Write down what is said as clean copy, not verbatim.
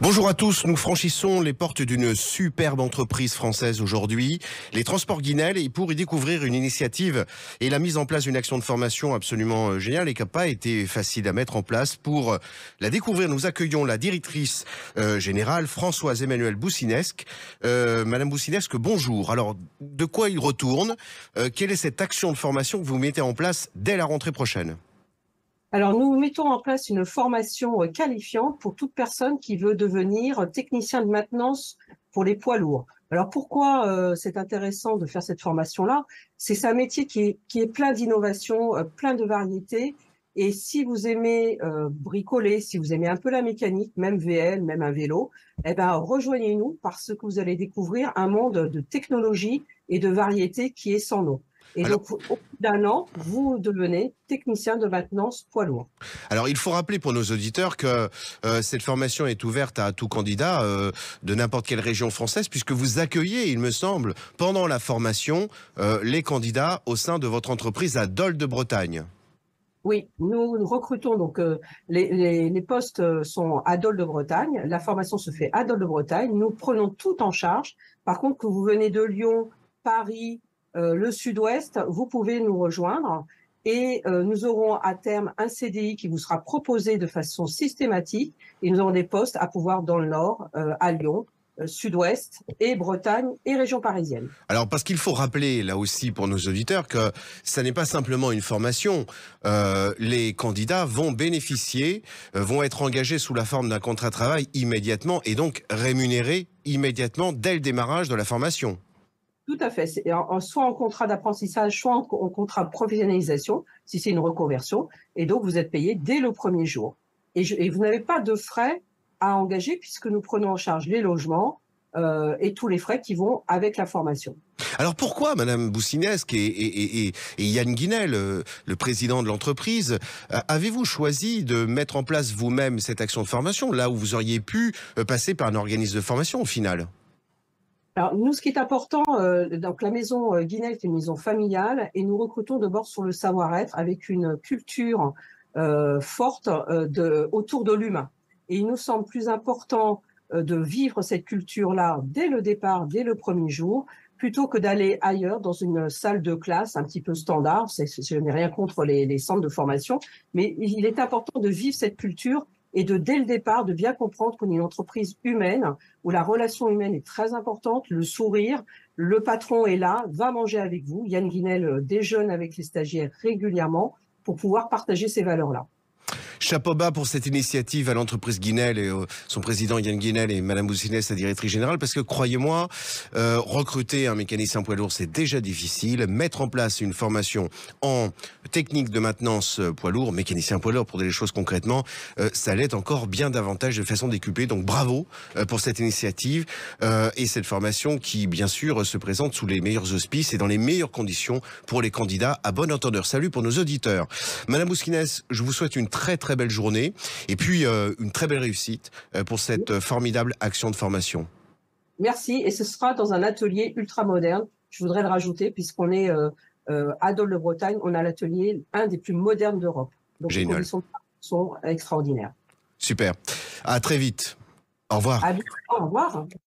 Bonjour à tous, nous franchissons les portes d'une superbe entreprise française aujourd'hui, les Transports Guinel, et pour y découvrir une initiative et la mise en place d'une action de formation absolument géniale et qui n'a pas été facile à mettre en place. Pour la découvrir, nous accueillons la directrice générale Françoise Emmanuelle Boussinesq. Madame Boussinesq, bonjour. Alors, de quoi il retourne? Quelle est cette action de formation que vous mettez en place dès la rentrée prochaine? Alors, nous mettons en place une formation qualifiante pour toute personne qui veut devenir technicien de maintenance pour les poids lourds. Alors, pourquoi c'est intéressant de faire cette formation-là? C'est un métier qui est plein d'innovation, plein de variétés. Et si vous aimez bricoler, si vous aimez un peu la mécanique, même VL, même un vélo, eh ben, rejoignez-nous parce que vous allez découvrir un monde de technologie et de variété qui est sans nom. Et Alors, donc, au bout d'un an, vous devenez technicien de maintenance poids lourd. Alors, il faut rappeler pour nos auditeurs que cette formation est ouverte à tout candidat de n'importe quelle région française, puisque vous accueillez, il me semble, pendant la formation, les candidats au sein de votre entreprise à Dole de Bretagne. Oui, nous recrutons donc les postes sont à Dole de Bretagne. La formation se fait à Dole de Bretagne. Nous prenons tout en charge. Par contre, que vous venez de Lyon, Paris, le Sud-Ouest, vous pouvez nous rejoindre et nous aurons à terme un CDI qui vous sera proposé de façon systématique et nous aurons des postes à pouvoir dans le Nord, à Lyon, Sud-Ouest et Bretagne et région parisienne. Alors, parce qu'il faut rappeler, là aussi, pour nos auditeurs, que ça n'est pas simplement une formation. Les candidats vont bénéficier, vont être engagés sous la forme d'un contrat de travail immédiatement et donc rémunérés immédiatement dès le démarrage de la formation. Tout à fait. Soit en contrat d'apprentissage, soit en contrat de professionnalisation, si c'est une reconversion. Et donc, vous êtes payé dès le premier jour. Et vous n'avez pas de frais à engager puisque nous prenons en charge les logements et tous les frais qui vont avec la formation. Alors pourquoi, Madame Boussinesq et Yann Guinel, le président de l'entreprise, avez-vous choisi de mettre en place vous-même cette action de formation, là où vous auriez pu passer par un organisme de formation au final? Alors, nous, ce qui est important, donc la maison Guinel est une maison familiale et nous recrutons d'abord sur le savoir-être avec une culture forte autour de l'humain. Et il nous semble plus important de vivre cette culture-là dès le départ, dès le premier jour, plutôt que d'aller ailleurs dans une salle de classe un petit peu standard. Je n'ai rien contre les centres de formation, mais il est important de vivre cette culture et dès le départ, de bien comprendre qu'on est une entreprise humaine, où la relation humaine est très importante, le sourire, le patron est là, va manger avec vous. Yann Guinel déjeune avec les stagiaires régulièrement pour pouvoir partager ces valeurs-là. Chapeau bas pour cette initiative à l'entreprise Guinel et son président Yann Guinel et Madame Boussinesq, la directrice générale, parce que croyez-moi, recruter un mécanicien poids lourd, c'est déjà difficile. Mettre en place une formation en technique de maintenance poids lourd, mécanicien poids lourd, pour dire les choses concrètement, ça l'est encore bien davantage de façon décuplée. Donc bravo pour cette initiative et cette formation qui, bien sûr, se présente sous les meilleurs auspices et dans les meilleures conditions pour les candidats à bon entendeur. Salut pour nos auditeurs. Madame Boussinesq, je vous souhaite une très belle journée et puis une très belle réussite pour cette formidable action de formation. Merci, et ce sera dans un atelier ultra moderne. Je voudrais le rajouter puisqu'on est à Dole de Bretagne, on a l'atelier un des plus modernes d'Europe. Donc les Génial. conditions sont extraordinaires. Super. À très vite. Au revoir. À bientôt, au revoir.